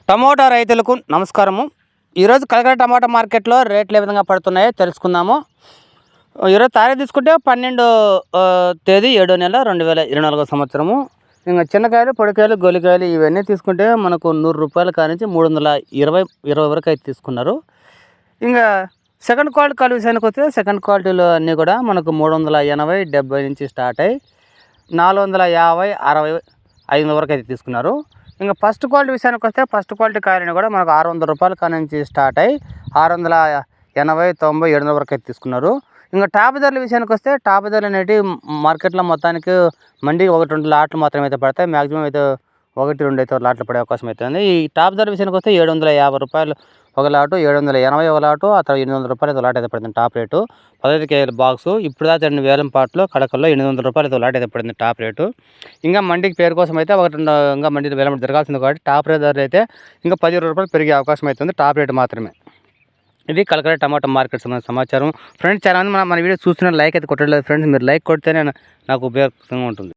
Tomato రైతులకు నమస్కారము. ఈరోజు కలకడ టమాటా మార్కెట్లో రేట్లు ఏ విధంగా పడుతున్నాయో తెలుసుకుందాము. ఈరోజు తారీఖు తీసుకుంటే 12 తేదీ 7వ నెల 2024 సంవత్సరము. ఇంకా చిన్నకాయలు, పొడికాయలు, గోలికాయలు ఇవన్నీ తీసుకుంటే మనకు ₹100 కానించి 320 వరకు అయితే తీసుకున్నారు. ఇంకా సెకండ్ క్వాలిటీ కాయల విషయానికి వస్తే సెకండ్ క్వాలిటీలు అన్నీ కూడా మనకు 380, 70 నుంచి స్టార్ట్ అయ్యి 450, 60, 500 వరకు అయితే తీసుకున్నారు. ఇంకా ఫస్ట్ క్వాలిటీ విషయానికి వస్తే ఫస్ట్ క్వాలిటీ కాయలని కూడా మనకు ₹600 కానించి స్టార్ట్ అయ్యి 680, 90, 700 వరకు అయితే తీసుకున్నారు. ఇంకా టాప్ ధరల విషయానికి వస్తే టాప్ ధరలు అనేవి మార్కెట్లో మొత్తానికి మండీకి 1-2 లాట్లు మాత్రమే అయితే పడతాయి. మ్యాక్సిమం అయితే 1-2 అయితే లాట్లు పడే అవకాశం అయితే ఉంది. ఈ టాప్ ధరల విషయానికి వస్తే ₹750 ఒక లాటు, 780 ఒక లాటు, ఆ తర్వాత ₹800 అయితే లాట్ అయితే పడుతుంది టాప్ రేటు. 15 కేజీల బాక్సు ఇప్పుడు దాకా 2 వేలం పాటలో కడకల్లో ₹800 అయితే లాట్ అయితే పడింది టాప్ రేటు. ఇంకా మండీకి పేరు కోసం అయితే ఇంకా మండీ వేలం జరగాల్సింది కాబట్టి టాప్ రేట్ ధర అయితే ఇంకా ₹10 పెరిగే అవకాశం అవుతుంది టాప్ రేటు మాత్రమే. ఇది కలకడ టమాటా మార్కెట్ సంబంధించిన సమాచారం. ఫ్రెండ్స్, చాలా మంది మన వీడియో చూస్తున్న లైక్ అయితే కొట్టలేదు ఫ్రెండ్స్. మీరు లైక్ కొడితేనే నాకు ఉపయోగంగా ఉంటుంది.